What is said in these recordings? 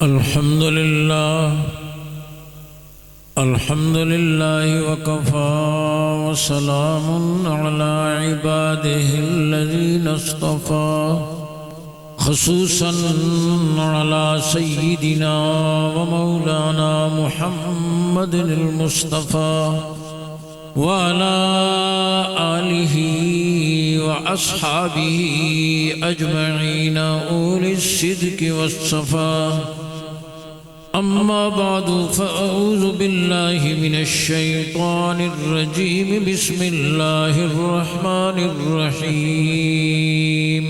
الحمد لله وكفى وسلام على عباده الذين اصطفى خصوصا على سيدنا ومولانا محمد المصطفى وعلى آله وأصحابه أجمعين أولي الصدق والصفاء. أما بعد فأعوذ بالله من الشيطان الرجيم. بسم الله الرحمن الرحيم.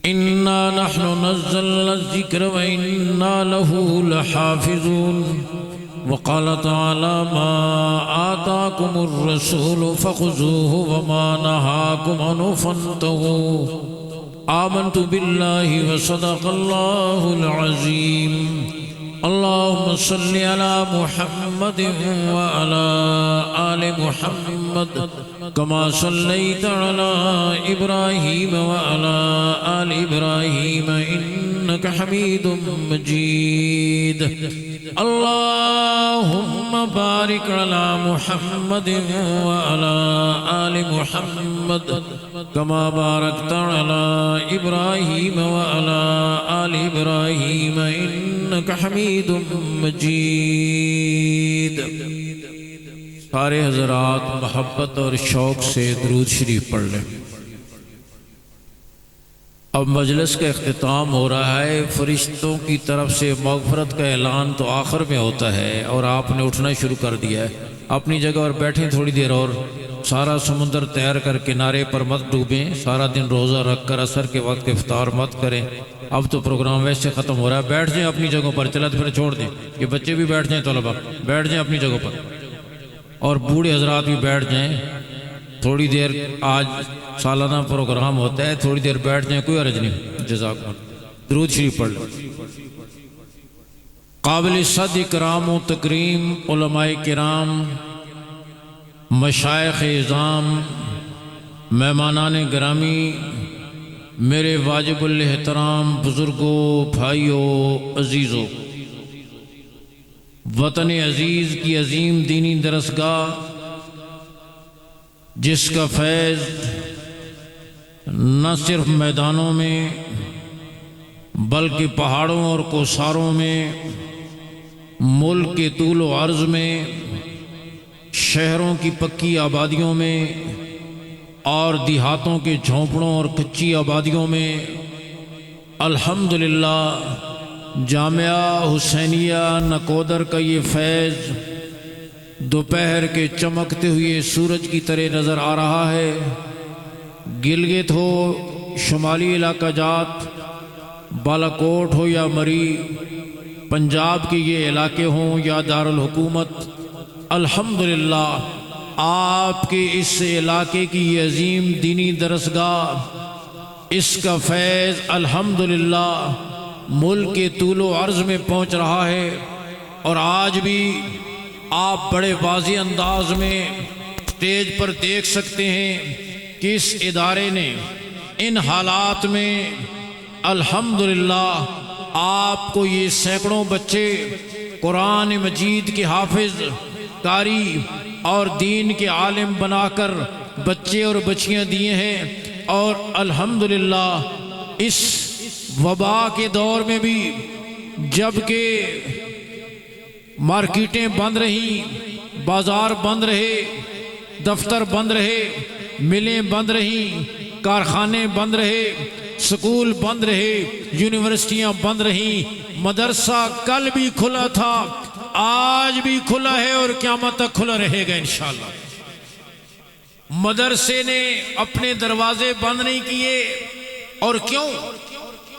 إنا نحن نزلنا الذكر وإنا له لحافظون. وقال تعالى ما آتاكم الرسول فخذوه وما نهاكم عنه فانتهوا. آمنت بالله وصدق الله العظيم. اللهم صل على محمد وعلى آل محمد كما صليت على إبراهيم وعلى آل إبراهيم إنك حميد مجيد. اللهم بارك على محمد وعلى آل محمد كما باركت على إبراهيم وعلى آل إبراهيم إنك حميد مجيد. سارے حضرات محبت اور شوق سے درود شریف پڑھ لیں. اب مجلس کا اختتام ہو رہا ہے. فرشتوں کی طرف سے مغفرت کا اعلان تو آخر میں ہوتا ہے اور آپ نے اٹھنا شروع کر دیا ہے. اپنی جگہ اور بیٹھیں تھوڑی دیر اور. سارا سمندر تیار کر کنارے پر مت ڈوبیں. سارا دن روزہ رکھ کر عصر کے وقت افطار مت کریں. اب تو پروگرام ویسے ختم ہو رہا ہے. بیٹھ جائیں اپنی جگہوں پر. چلا تو پھر چھوڑ دیں. یہ بچے بھی بیٹھ جائیں, طلباء بیٹھ جائیں اپنی جگہوں پر, اور بوڑھے حضرات بھی بیٹھ جائیں. تھوڑی دیر آج سالانہ پروگرام ہوتا ہے, تھوڑی دیر بیٹھ جائیں, کوئی حرج نہیں. جزاک اللہ. درود شریف پڑھ لیں. قابل صد اکرام و تکریم علماء کرام, مشائخ اعظام, مہمانان گرامی, میرے واجب الاحترام بزرگوں, بھائیوں, عزیزوں, وطن عزیز کی عظیم دینی درسگاہ جس کا فیض نہ صرف میدانوں میں بلکہ پہاڑوں اور کوثاروں میں, ملک کے طول و عرض میں, شہروں کی پکی آبادیوں میں اور دیہاتوں کے جھونپڑوں اور کچی آبادیوں میں الحمدللہ جامعہ حسینیہ نکودر کا یہ فیض دوپہر کے چمکتے ہوئے سورج کی طرح نظر آ رہا ہے. گلگت ہو, شمالی علاقہ جات, بالاکوٹ ہو یا مری, پنجاب کے یہ علاقے ہوں یا دارالحکومت, الحمدللہ آپ کے اس علاقے کی یہ عظیم دینی درسگاہ, اس کا فیض الحمدللہ ملک کے طول و عرض میں پہنچ رہا ہے. اور آج بھی آپ بڑے واضح انداز میں اسٹیج پر دیکھ سکتے ہیں کہ اس ادارے نے ان حالات میں الحمدللہ آپ کو یہ سینکڑوں بچے قرآن مجید کے حافظ, قاری اور دین کے عالم بنا کر بچے اور بچیاں دیے ہیں. اور الحمدللہ اس وبا کے دور میں بھی جب کہ مارکیٹیں بند رہیں, بازار بند رہے, دفتر بند رہے, ملیں بند رہیں, کارخانے بند رہے, سکول بند رہے, یونیورسٹیاں بند رہیں, مدرسہ کل بھی کھلا تھا, آج بھی کھلا ہے اور قیامت تک کھلا رہے گا انشاءاللہ. مدرسے نے اپنے دروازے بند نہیں کیے. اور کیوں؟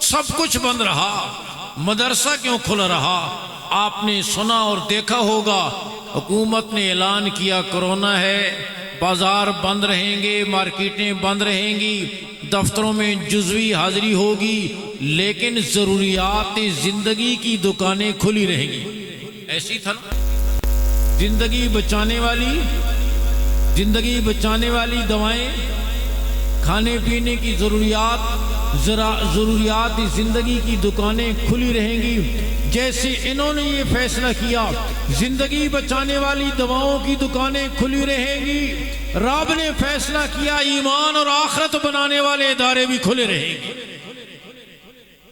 سب کچھ بند رہا, مدرسہ کیوں کھلا رہا؟ آپ نے سنا اور دیکھا ہوگا حکومت نے اعلان کیا کرونا ہے, بازار بند رہیں گے, مارکیٹیں بند رہیں گی, دفتروں میں جزوی حاضری ہوگی, لیکن ضروریات زندگی کی دکانیں کھلی رہیں گی. ایسی تھا نا, زندگی بچانے والی دوائیں, کھانے پینے کی ضروریات ضروریات زندگی کی دکانیں کھلی رہیں گی، جیسے انہوں نے یہ فیصلہ کیا زندگی بچانے والی دواؤں کی دکانیں کھلی رہیں گی، رب نے فیصلہ کیا ایمان اور آخرت بنانے والے ادارے بھی کھلے رہیں گے۔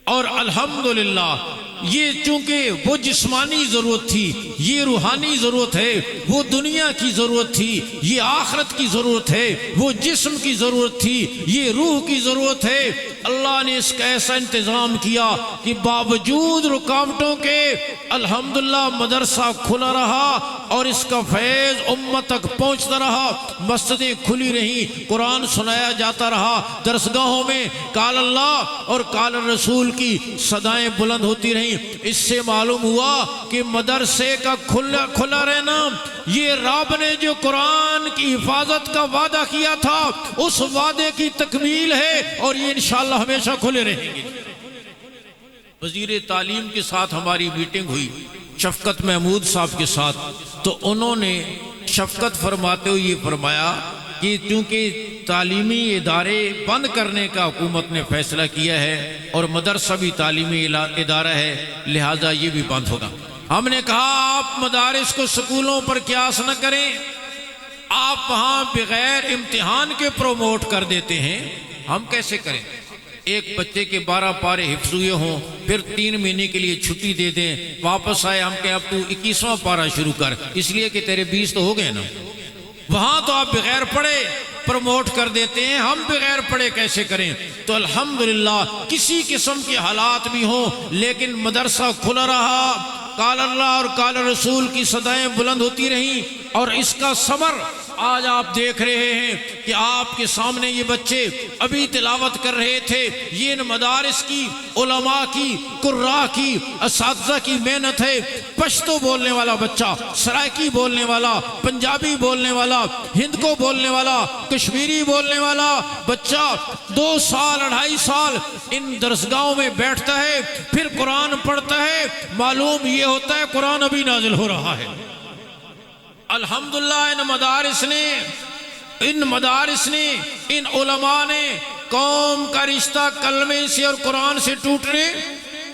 اور الحمدللہ یہ چونکہ وہ جسمانی ضرورت تھی، یہ روحانی ضرورت ہے، وہ دنیا کی ضرورت تھی، یہ آخرت کی ضرورت ہے، وہ جسم کی ضرورت تھی، یہ روح کی ضرورت ہے، اللہ نے اس کا ایسا انتظام کیا کہ باوجود رکاوٹوں کے الحمدللہ مدرسہ کھلا رہا اور اس کا فیض امت تک پہنچتا رہا، مسجدیں کھلی رہیں، قرآن سنایا جاتا رہا، درسگاہوں میں قال اللہ اور قال الرسول کی صدائیں بلند ہوتی رہیں۔ اس سے معلوم ہوا کہ مدرسے کا کھلا رہنا یہ رب نے جو قرآن کی حفاظت کا وعدہ کیا تھا اس وعدے کی تکمیل ہے، اور یہ انشاءاللہ ہمیشہ کھلے رہیں گے۔ وزیر تعلیم کے ساتھ ہماری میٹنگ ہوئی شفقت محمود صاحب کے ساتھ، تو انہوں نے شفقت فرماتے ہوئے یہ فرمایا کہ چونکہ تعلیمی ادارے بند کرنے کا حکومت نے فیصلہ کیا ہے اور مدرسہ بھی تعلیمی ادارہ ہے، لہذا یہ بھی بند ہوگا۔ ہم نے کہا آپ مدارس کو سکولوں پر قیاس نہ کریں، آپ وہاں بغیر امتحان کے پروموٹ کر دیتے ہیں، ہم کیسے کریں؟ ایک بچے کے 12 پارے حفظ ہوئے ہوں، پھر 3 مہینے کے لیے چھٹی دے دیں، واپس آئے ہم کہیں اب تو 21واں پارہ شروع کر، اس لیے کہ تیرے 20 تو ہو گئے نا۔ وہاں تو آپ بغیر پڑھے پروموٹ کر دیتے ہیں، ہم بغیر پڑھے کیسے کریں؟ تو الحمدللہ کسی قسم کے حالات بھی ہوں لیکن مدرسہ کھلا رہا، قال اللہ اور قال رسول کی صدائیں بلند ہوتی رہیں، اور اس کا ثمر آج آپ دیکھ رہے ہیں کہ آپ کے سامنے یہ بچے ابھی تلاوت کر رہے تھے، یہ ان مدارس کی، علماء کی، قراء کی، اساتذہ کی محنت ہے۔ پشتو بولنے والا بچہ، سرائکی بولنے والا، پنجابی بولنے والا، ہند کو بولنے والا، کشمیری بولنے والا بچہ 2 سال 2.5 سال ان درسگاہوں میں بیٹھتا ہے، پھر قرآن پڑھتا ہے، معلوم یہ ہوتا ہے قرآن ابھی نازل ہو رہا ہے۔ الحمدللہ ان مدارس نے ان علماء نے قوم کا رشتہ کلمے سے اور قرآن سے ٹوٹنے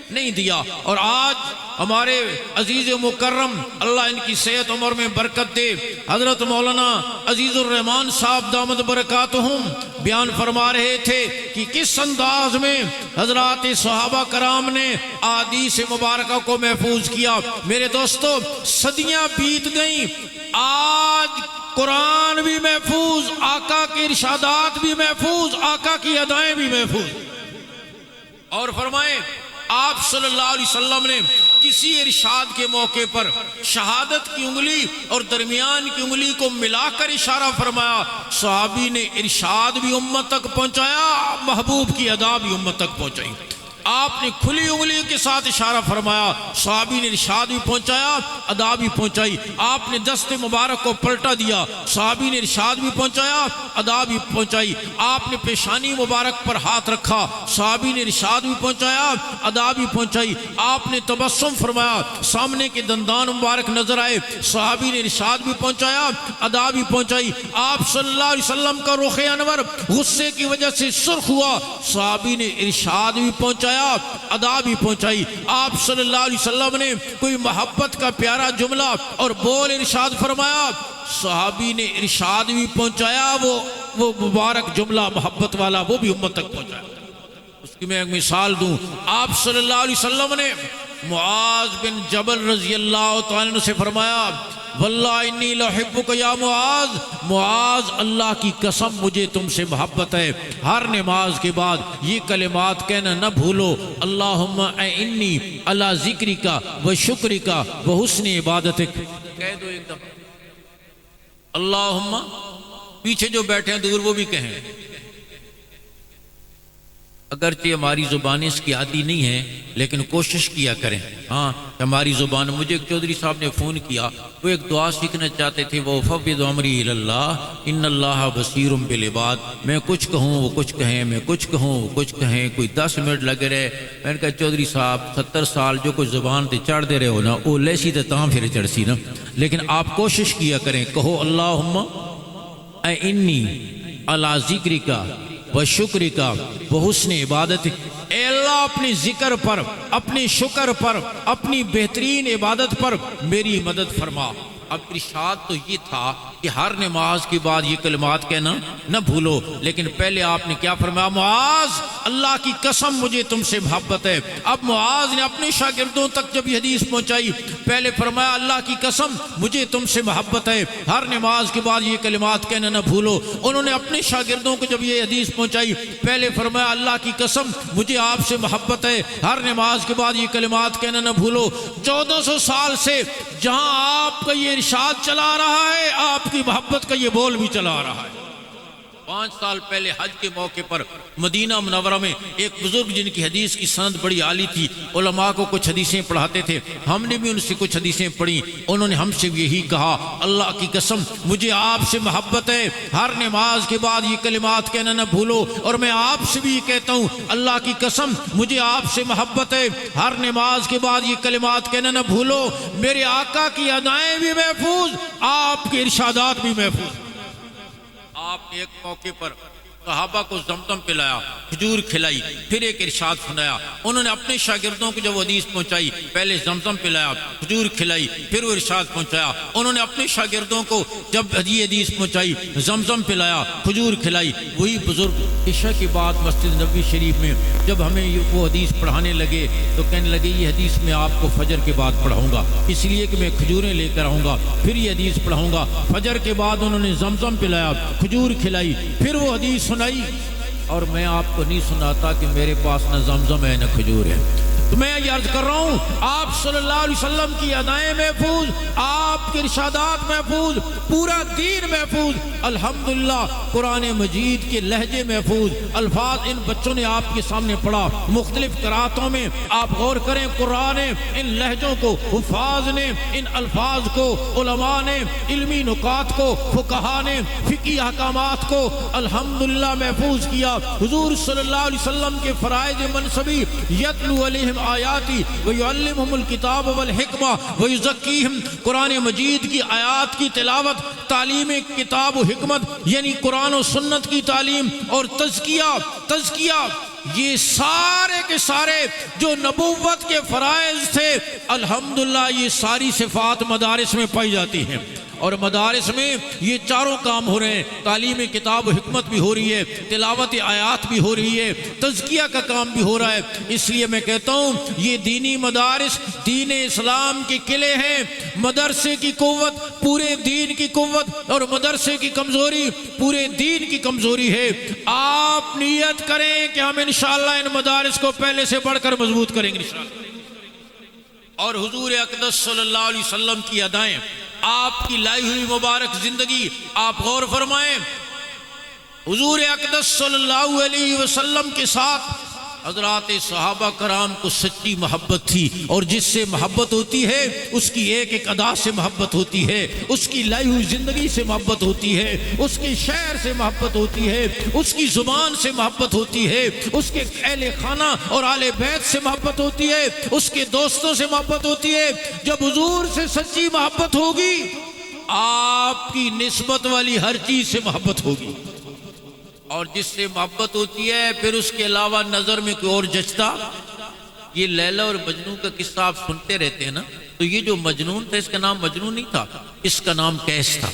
نہیں دیا، اور آج ہمارے عزیز و مکرم اللہ ان کی صحت عمر میں برکت دے، حضرت مولانا عزیز الرحمان صاحب دامت برکاتہم بیان فرما رہے تھے کہ کس انداز میں حضرات صحابہ کرام نے احادیث مبارکہ کو محفوظ کیا۔ میرے دوستو صدیاں بیت گئیں، آج قرآن بھی محفوظ، آقا کے ارشادات بھی محفوظ، آقا کی ادائیں بھی محفوظ۔ اور فرمائیں آپ صلی اللہ علیہ وسلم نے کسی ارشاد کے موقع پر شہادت کی انگلی اور درمیان کی انگلی کو ملا کر اشارہ فرمایا، صحابی نے ارشاد بھی امت تک پہنچایا، محبوب کی ادا بھی امت تک پہنچائی۔ آپ نے کھلی انگلی کے ساتھ اشارہ فرمایا، صحابی نے ارشاد بھی پہنچایا، ادا بھی پہنچائی۔ آپ نے دست مبارک کو پلٹا دیا، صحابی نے ارشاد بھی پہنچایا، ادا بھی پہنچائی۔ آپ نے پیشانی مبارک پر ہاتھ رکھا، صحابی نے ارشاد بھی پہنچایا، ادا بھی پہنچائی۔ آپ نے تبسم فرمایا، سامنے کے دندان مبارک نظر آئے، صحابی نے ارشاد بھی پہنچایا، ادا بھی پہنچائی۔ آپ صلی اللہ علیہ وسلم کا رخ انور غصے کی وجہ سے سرخ ہوا، صحابی نے ارشاد بھی پہنچایا، ادا بھی پہنچائی۔ آپ صلی اللہ علیہ وسلم نے کوئی محبت کا پیارا جملہ اور بول ارشاد فرمایا، صحابی نے ارشاد بھی پہنچایا، وہ مبارک جملہ محبت والا وہ بھی امت تک پہنچایا۔ اس کی میں ایک مثال دوں، آپ صلی اللہ علیہ وسلم نے معاذ بن جبل رضی اللہ تعالیٰ عنہ سے فرمایا، واللہ انی لحبک یا معاذ، معاذ اللہ کی قسم مجھے تم سے محبت ہے۔ ہر نماز کے بعد یہ کلمات کہنا نہ بھولو، اللہم اعنی علی ذکرک و شکرک و حسن عبادتک۔ کہہ دو ایک دفعہ اللہم، پیچھے جو بیٹھے ہیں دور وہ بھی کہیں، اگرچہ ہماری زبانیں اس کی عادی نہیں ہیں لیکن کوشش کیا کریں۔ ہاں ہماری زبان، مجھے ایک چودھری صاحب نے فون کیا، وہ ایک دعا سیکھنا چاہتے تھے، وہ فوض امری الی اللہ ان اللہ بصیر بالعباد۔ میں کچھ کہوں وہ کچھ کہیں، میں کچھ کہوں وہ کچھ کہیں، کوئی 10 منٹ لگے رہے۔ میں نے کہا چودھری صاحب 70 سال جو کوئی زبان تے چڑھ دے رہے ہو نا، وہ لیسی تے تاں پھر چڑھ سی نا، لیکن آپ کوشش کیا کریں، کہو اللہم اعنی علی ذکرک وشکرک بحسن عبادت، اے اللہ اپنی ذکر پر، اپنی شکر پر، اپنی بہترین عبادت پر میری مدد فرما۔ اب ارشاد تو یہ تھا کہ ہر نماز کے بعد یہ کلمات کہنا نہ بھولو، لیکن پہلے آپ نے کیا فرمایا؟ معاذ اللہ کی قسم مجھے تم سے محبت ہے۔ اب معاذ نے اپنے شاگردوں تک جب یہ حدیث پہنچائی، پہلے فرمایا اللہ کی قسم مجھے تم سے محبت ہے، ہر نماز کے بعد یہ کلمات کہنا نہ بھولو۔ انہوں نے اپنے شاگردوں کو جب یہ حدیث پہنچائی، پہلے فرمایا اللہ کی قسم مجھے آپ سے محبت ہے، ہر نماز کے بعد یہ کلمات کہنا نہ بھولو۔ 1400 سال سے جہاں آپ کا یہ ارشاد چلا رہا ہے، آپ کی محبت کا یہ بول بھی چلا رہا ہے۔ 5 سال پہلے حج کے موقع پر مدینہ منورہ میں ایک بزرگ جن کی حدیث کی سند بڑی عالی تھی، علماء کو کچھ حدیثیں پڑھاتے تھے، ہم نے بھی ان سے کچھ حدیثیں پڑھی، انہوں نے ہم سے بھی یہی کہا اللہ کی قسم مجھے آپ سے محبت ہے، ہر نماز کے بعد یہ کلمات کہنا نہ بھولو۔ اور میں آپ سے بھی یہ کہتا ہوں اللہ کی قسم مجھے آپ سے محبت ہے، ہر نماز کے بعد یہ کلمات کہنا نہ بھولو۔ میرے آقا کی ادائیں بھی محفوظ، آپ کے ارشادات بھی محفوظ۔ آپ نے ایک موقع پر صحابہ کو زمزم پلایا، کھجور کھلائی، پھر ایک ارشاد سنایا۔ انہوں نے اپنے شاگردوں کو جب حدیث پہنچائی، پہلے زمزم پلایا، کھجور کھلائی، پھر وہ ارشاد پہنچایا۔ انہوں نے اپنے شاگردوں کو جب یہ حدیث پہنچائی، زمزم پلایا، کھجور کھلائی۔ وہی بزرگ عشاء کے بعد مسجد نبوی شریف میں جب ہمیں وہ حدیث پڑھانے لگے تو کہنے لگے یہ حدیث میں آپ کو فجر کے بعد پڑھاؤں گا، اس لیے کہ میں کھجوریں لے کر آؤں گا، پھر یہ حدیث پڑھاؤں گا۔ فجر کے بعد انہوں نے زمزم پلایا، کھجور کھلائی، پھر وہ حدیث سنائی، اور میں آپ کو نہیں سناتا کہ میرے پاس نہ زمزم ہے نہ کھجور ہے۔ تو میں یہ عرض کر رہا ہوں آپ صلی اللہ علیہ وسلم کی ادائیں محفوظ، آپ کے ارشادات محفوظ، پورا دین محفوظ، الحمدللہ قرآن مجید کے لہجے محفوظ، الفاظ ان بچوں نے آپ کے سامنے پڑھا مختلف قراتوں میں۔ آپ غور کریں قرآن نے ان لہجوں کو، حفاظ نے ان الفاظ کو، علماء نے علمی نکات کو، فقہا نے فقہی احکامات کو الحمدللہ محفوظ کیا۔ حضور صلی اللہ علیہ وسلم کے فرائض منصبی یتلو علیہم آیاتی ویعلمہم الکتاب والحکمہ ویزکیہم، قرآن مجید کی آیات کی تلاوت، تعلیم کتاب و حکمت یعنی قرآن و سنت کی تعلیم، اور تزکیہ یہ سارے کے سارے جو نبوت کے فرائض تھے الحمدللہ یہ ساری صفات مدارس میں پائی جاتی ہیں، اور مدارس میں یہ چاروں کام ہو رہے ہیں، تعلیم کتاب و حکمت بھی ہو رہی ہے، تلاوت آیات بھی ہو رہی ہے، تزکیہ کا کام بھی ہو رہا ہے۔ اس لیے میں کہتا ہوں یہ دینی مدارس دین اسلام کے قلعے ہیں۔ مدرسے کی قوت پورے دین کی قوت، اور مدرسے کی کمزوری پورے دین کی کمزوری ہے۔ آپ نیت کریں کہ ہم انشاءاللہ ان مدارس کو پہلے سے بڑھ کر مضبوط کریں گے انشاءاللہ۔ اور حضور اقدس صلی اللہ علیہ وسلم کی ادائیں، آپ کی لائی ہوئی مبارک زندگی، آپ غور فرمائیں حضور اقدس صلی اللہ علیہ وسلم کے ساتھ حضرات صحابہ کرام کو سچی محبت تھی، اور جس سے محبت ہوتی ہے اس کی ایک ایک ادا سے محبت ہوتی ہے، اس کی لائی ہوئی زندگی سے محبت ہوتی ہے، اس کے شعر سے محبت ہوتی ہے، اس کی زبان سے محبت ہوتی ہے، اس کے اہل خانہ اور آل بیت سے محبت ہوتی ہے، اس کے دوستوں سے محبت ہوتی ہے۔ جب حضور سے سچی محبت ہوگی آپ کی نسبت والی ہر چیز سے محبت ہوگی، اور جس سے محبت ہوتی ہے پھر اس کے علاوہ نظر میں کوئی اور جچتا۔ یہ لیلا اور مجنون کا قصہ آپ سنتے رہتے ہیں نا، تو یہ جو مجنون تھا اس کا نام مجنون نہیں تھا، اس کا نام قیس تھا،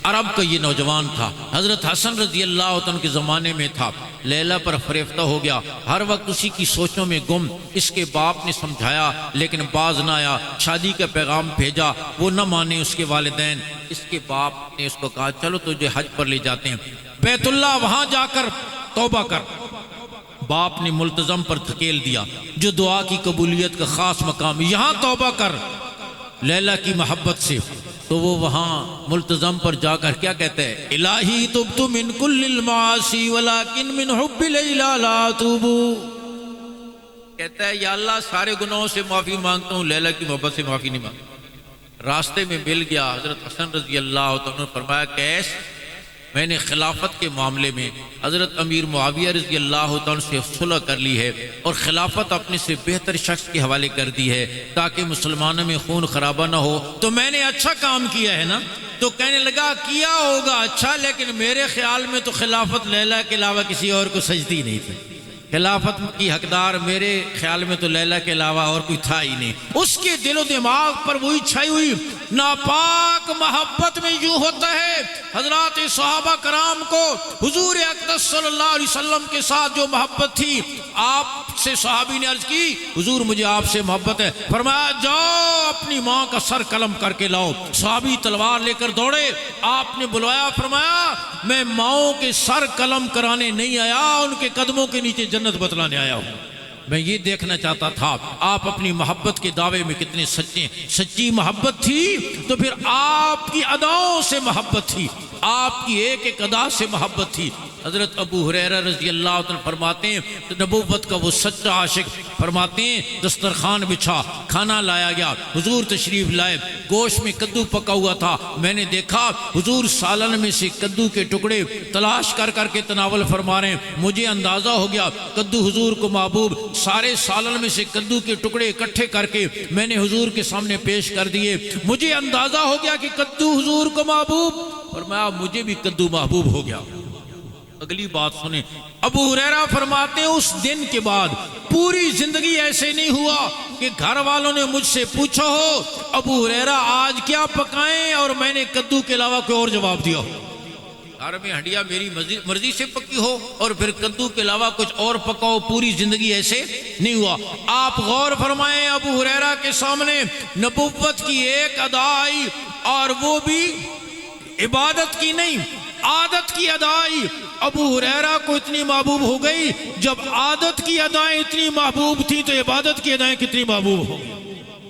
عرب کا یہ نوجوان تھا، حضرت حسن رضی اللہ عنہ کے زمانے میں تھا، لیلا پر فریفتہ ہو گیا، ہر وقت اسی کی سوچوں میں گم۔ اس کے باپ نے سمجھایا لیکن باز نہ آیا، شادی کا پیغام بھیجا، وہ نہ مانے اس کے والدین۔ اس کے باپ نے اس کو کہا چلو تجھے حج پر لے جاتے ہیں، بیت اللہ وہاں جا کر توبہ کر۔ باپ نے ملتزم پر دھکیل دیا، جو دعا کی قبولیت کا خاص مقام، یہاں توبہ کر لیلا کی محبت سے۔ تو وہ وہاں ملتزم پر جا کر کیا کہتے ہیں؟ الہی تبت من کل المعاصی ولکن من حب لیلا لا توبو، کہتا ہے یا اللہ سارے گناہوں سے معافی مانگتا ہوں، لیلا کی محبت سے معافی نہیں مانگتا۔ راستے میں مل گیا، حضرت حسن رضی اللہ عنہ نے فرمایا قیس میں نے خلافت کے معاملے میں حضرت امیر معاویہ رضی اللہ تعالیٰ سے صلح کر لی ہے اور خلافت اپنے سے بہتر شخص کے حوالے کر دی ہے تاکہ مسلمانوں میں خون خرابہ نہ ہو۔ تو میں نے اچھا کام کیا ہے نا؟ تو کہنے لگا کیا ہوگا اچھا، لیکن میرے خیال میں تو خلافت لیلا کے علاوہ کسی اور کو سجدی نہیں تھی۔ خلافت کی حقدار میرے خیال میں تو لیلا کے علاوہ اور کوئی تھا ہی نہیں۔ اس کے دل و دماغ پر وہی چھائی ہوئی ناپاک محبت میں یوں ہوتا ہے حضرات صحابہ کرام کو حضور اقدس صلی اللہ علیہ وسلم کے ساتھ جو محبت تھی، آپ سے صحابی نے عرض کی حضور مجھے آپ سے محبت ہے، فرمایا جاؤ اپنی ماں کا سر قلم کر کے لاؤ۔ صحابی تلوار لے کر دوڑے، آپ نے بلوایا، فرمایا میں ماؤں کے سر قلم کرانے نہیں آیا، ان کے قدموں کے نیچے جنت بتلانے آیا ہوں۔ میں یہ دیکھنا چاہتا تھا آپ اپنی محبت کے دعوے میں کتنے سچے، سچی محبت تھی تو پھر آپ کی اداؤں سے محبت تھی، آپ کی ایک ایک ادا سے محبت تھی۔ حضرت ابو ہریرہ رضی اللہ عنہ فرماتے ہیں نبوت کا وہ سچا عاشق، فرماتے ہیں دسترخوان بچھا، کھانا لایا گیا، حضور تشریف لائے، گوشت میں کدو پکا ہوا تھا، میں نے دیکھا حضور سالن میں سے کدو کے ٹکڑے تلاش کر کر کے تناول فرما رہے ہیں، مجھے اندازہ ہو گیا کدو حضور کو محبوب، سارے سالن میں سے کدو کے ٹکڑے اکٹھے کر کے میں نے حضور کے سامنے پیش کر دیے، مجھے اندازہ ہو گیا کہ کدو حضور کو محبوب، فرمایا مجھے بھی کدو محبوب ہو گیا۔ اگلی بات سنیں، ابو ہریرہ فرماتے ہیں اس دن کے بعد پوری زندگی ایسے نہیں ہوا کہ گھر والوں نے مجھ سے پوچھا ہو ابو ہریرہ آج کیا پکائیں اور میں نے کدو کے علاوہ کوئی اور جواب دیا ہو۔ گھر میں ہنڈیا میری مرضی سے پکی ہو اور پھر کدو کے علاوہ کچھ اور پکاؤ، پوری زندگی ایسے نہیں ہوا۔ آپ غور فرمائیں ابو ہریرہ کے سامنے نبوت کی ایک ادا آئی اور وہ بھی عبادت کی نہیں، عادت کی ادائی ابو ہریرہ کو اتنی محبوب ہو گئی۔ جب عادت کی ادائیں اتنی محبوب تھی تو عبادت کی ادائیں کتنی محبوب ہو گئی۔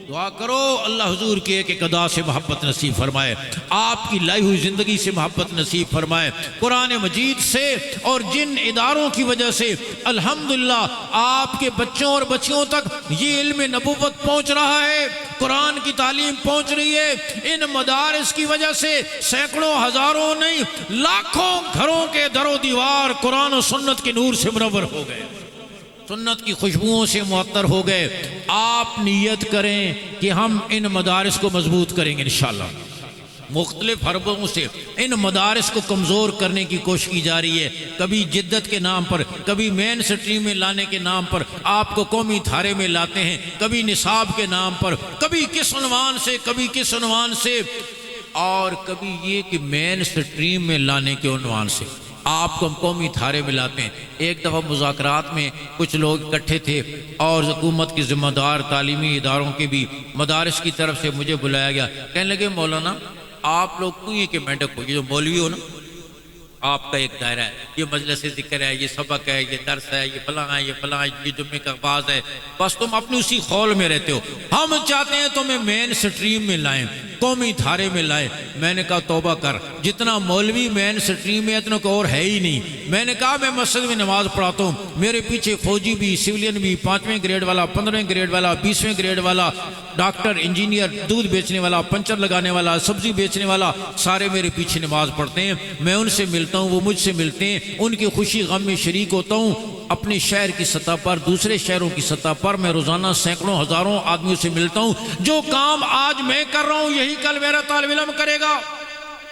دعا کرو اللہ حضور کی ایک ایک ادا سے محبت نصیب فرمائے، آپ کی لائی ہوئی زندگی سے محبت نصیب فرمائے، قرآن مجید سے اور جن اداروں کی وجہ سے الحمدللہ آپ کے بچوں اور بچیوں تک یہ علم نبوت پہنچ رہا ہے، قرآن کی تعلیم پہنچ رہی ہے، ان مدارس کی وجہ سے سینکڑوں ہزاروں نہیں لاکھوں گھروں کے در و دیوار قرآن و سنت کے نور سے منور ہو گئے، سنت کی خوشبوؤں سے معطر ہو گئے۔ آپ نیت کریں کہ ہم ان مدارس کو مضبوط کریں گے انشاءاللہ۔ مختلف حربوں سے ان مدارس کو کمزور کرنے کی کوشش کی جا رہی ہے، کبھی جدت کے نام پر، کبھی مین سٹریم میں لانے کے نام پر آپ کو قومی دھارے میں لاتے ہیں، کبھی نصاب کے نام پر، کبھی کس عنوان سے، کبھی کس عنوان سے، اور کبھی یہ کہ مین سٹریم میں لانے کے عنوان سے آپ کو قومی دھارے میں لاتے ہیں۔ ایک دفعہ مذاکرات میں کچھ لوگ اکٹھے تھے اور حکومت کے ذمہ دار تعلیمی اداروں کے بھی مدارس کی طرف سے مجھے بلایا گیا، کہنے لگے مولانا آپ لوگ کیوں یہ کہ مینڈک ہو، یہ جو مولوی ہو نا آپ کا ایک دائرہ ہے، یہ مجلس ذکر ہے، یہ سبق ہے، یہ درس ہے، یہ فلاں ہے، یہ فلاں ہے، یہ جمعے کا باز ہے، بس تم اپنی اسی خول میں رہتے ہو، ہم چاہتے ہیں تمہیں مین سٹریم میں لائیں، قومی دھارے میں لائیں۔ میں نے کہا توبہ کر، جتنا مولوی مین سٹریم میں اتنا کوئی اور ہے ہی نہیں۔ میں نے کہا میں مسجد میں نماز پڑھاتا ہوں، میرے پیچھے فوجی بھی، سیولین بھی، 5ویں گریڈ والا، 15ویں گریڈ والا، 20ویں گریڈ والا، ڈاکٹر، انجینئر، دودھ بیچنے والا، پنچر لگانے والا، سبزی بیچنے والا، سارے میرے پیچھے نماز پڑھتے ہیں، میں ان سے ملتا ہوں، وہ مجھ سے ملتے ہیں، ان کی خوشی غم میں شریک ہوتا ہوں۔ اپنے شہر کی سطح پر، دوسرے شہروں کی سطح پر میں روزانہ سینکڑوں ہزاروں آدمیوں سے ملتا ہوں۔ جو کام آج میں کر رہا ہوں یہی کل میرا طالب علم کرے گا،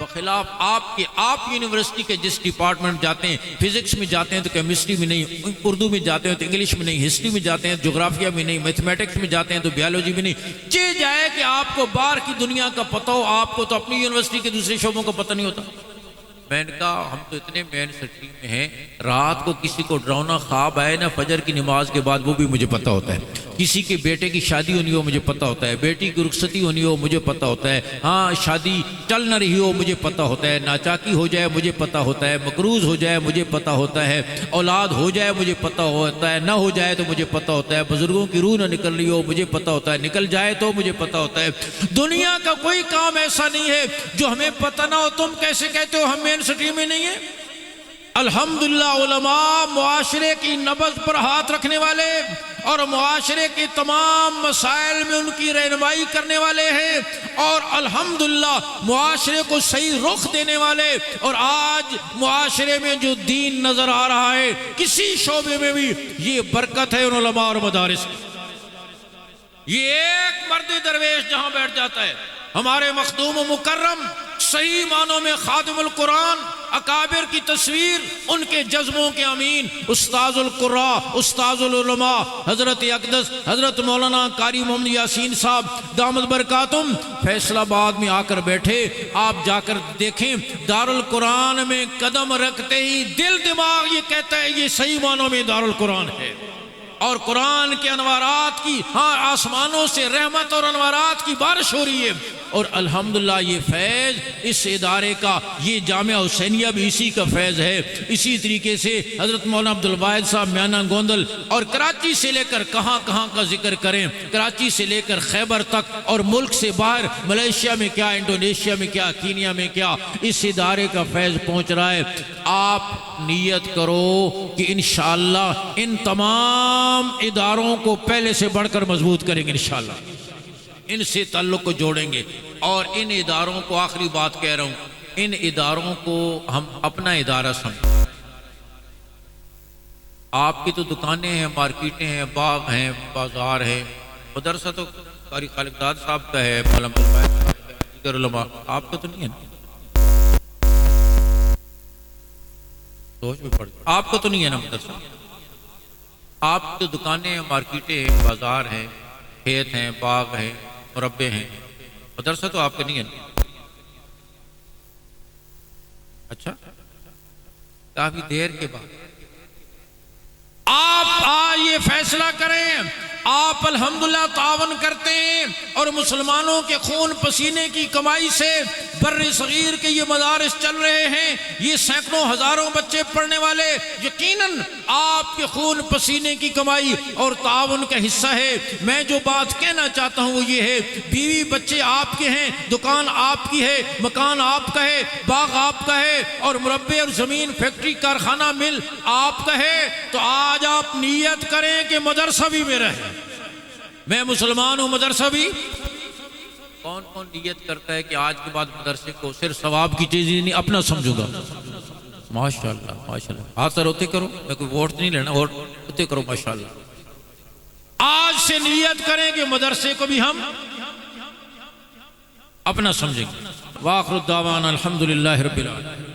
بخلاف آپ یونیورسٹی کے جس ڈپارٹمنٹ جاتے ہیں، فزکس میں جاتے ہیں تو کیمسٹری میں نہیں، اردو میں جاتے ہیں تو انگلش میں نہیں، ہسٹری میں جاتے ہیں جغرافیہ میں نہیں، میتھمیٹکس میں جاتے ہیں تو بیالوجی میں نہیں۔ چہ جائے کہ آپ کو باہر کی دنیا کا پتہ ہو، آپ کو تو اپنی یونیورسٹی کے دوسرے شعبوں کا پتہ نہیں ہوتا۔ میں نے کہا ہم تو اتنے مین سٹریم میں ہیں، رات کو کسی کو ڈراؤنا خواب آئے نا فجر کی نماز کے بعد وہ بھی مجھے پتہ ہوتا ہے، کسی کے بیٹے کی شادی ہونی ہو مجھے پتہ ہوتا ہے، بیٹی کی رخصتی ہونی ہو مجھے پتہ ہوتا ہے، ہاں شادی چل نہ رہی ہو مجھے پتہ ہوتا ہے، ناچاکی ہو جائے مجھے پتہ ہوتا ہے، مقروض ہو جائے مجھے پتہ ہوتا ہے، اولاد ہو جائے مجھے پتہ ہوتا ہے، نہ ہو جائے تو مجھے پتہ ہوتا ہے، بزرگوں کی روح نہ نکل رہی ہو مجھے پتہ ہوتا ہے، نکل جائے تو مجھے پتہ ہوتا ہے۔ دنیا کا کوئی کام ایسا نہیں ہے جو ہمیں پتہ نہ ہو۔ تم کیسے کہتے ہو ہم مین سٹریم میں نہیں ہیں؟ الحمدللہ علماء معاشرے کی نبض پر ہاتھ رکھنے والے، اور معاشرے کے تمام مسائل میں ان کی رہنمائی کرنے والے ہیں، اور الحمدللہ معاشرے کو صحیح رخ دینے والے۔ اور آج معاشرے میں جو دین نظر آ رہا ہے کسی شعبے میں بھی یہ برکت ہے ان علماء اور مدارس کی۔ یہ ایک مرد درویش جہاں بیٹھ جاتا ہے، ہمارے مخدوم و مکرم صحیح معنوں میں خادم القرآن، اکابر کی تصویر، ان کے جذبوں کے امین، استاذ القراء، استاذ العلماء حضرت اقدس حضرت مولانا قاری محمد یاسین صاحب دامت برکاتہم فیصل آباد میں آ کر بیٹھے۔ آپ جا کر دیکھیں، دارالقرآن میں قدم رکھتے ہی دل دماغ یہ کہتا ہے یہ صحیح معنوں میں دارالقرآن ہے، اور قرآن کے انوارات کی آسمانوں سے رحمت اور انوارات کی بارش ہو رہی ہے۔ اور الحمدللہ یہ فیض اس ادارے کا، یہ جامعہ حسینیہ بھی اسی کا فیض ہے۔ اسی طریقے سے حضرت مولانا عبدالواحد صاحب میانہ گوندل، اور کراچی سے لے کر کہاں کہاں کا ذکر کریں، کراچی سے لے کر خیبر تک، اور ملک سے باہر ملیشیا میں کیا، انڈونیشیا میں کیا، کینیا میں کیا، اس ادارے کا فیض پہنچ رہا ہے۔ آپ نیت کرو کہ انشاءاللہ ان تمام اداروں کو پہلے سے بڑھ کر مضبوط کریں گے، انشاءاللہ ان سے تعلق کو جوڑیں گے۔ اور ان اداروں کو، آخری بات کہہ رہا ہوں، ان اداروں کو ہم اپنا ادارہ سمجھیں۔ آپ کی تو دکانیں ہیں، مارکیٹیں ہیں، باغ ہیں، بازار ہیں، مدرسہ تو قاری خالق داد صاحب کا ہے، مولانا عبدالواحد صاحب کا ہے، دیگر علماء، آپ کا تو نہیں ہے نا؟ سوچ میں پڑ گیا، آپ کا تو نہیں ہے نا مدرسہ؟ آپ کی تو دکانیں ہیں، مارکیٹیں ہیں، بازار ہیں، کھیت ہیں، باغ ہیں، مربے ہیں، مدرسہ تو آپ کا نہیں ہے نا؟ اچھا، کافی دیر کے بعد آپ آج یہ فیصلہ کریں، آپ الحمدللہ تعاون کرتے ہیں، اور مسلمانوں کے خون پسینے کی کمائی سے بر صغیر کے یہ مدارس چل رہے ہیں، یہ سینکڑوں ہزاروں بچے پڑھنے والے، یقیناً آپ کے خون پسینے کی کمائی اور تعاون کا حصہ ہے۔ میں جو بات کہنا چاہتا ہوں وہ یہ ہے، بیوی بچے آپ کے ہیں، دکان آپ کی ہے، مکان آپ کا ہے، باغ آپ کا ہے، اور مربے اور زمین، فیکٹری، کارخانہ، مل آپ کا ہے، تو آج آپ نیت کریں کہ مدرسہ بھی میرا ہے، میں مسلمان ہوں، مدرسہ بھی۔ کون کون نیت کرتا ہے کہ آج کے بعد مدرسے کو صرف ثواب کی چیز نہیں اپنا سمجھوں گا؟ ماشاءاللہ ماشاءاللہ، ہاتھ سر ہوتے کرو، میں کوئی ووٹ نہیں لینا، ووٹ ہوتے کرو ماشاءاللہ۔ آج سے نیت کریں کہ مدرسے کو بھی ہم اپنا سمجھیں گے۔ وآخر الدعوانا الحمدللہ رب العالمین۔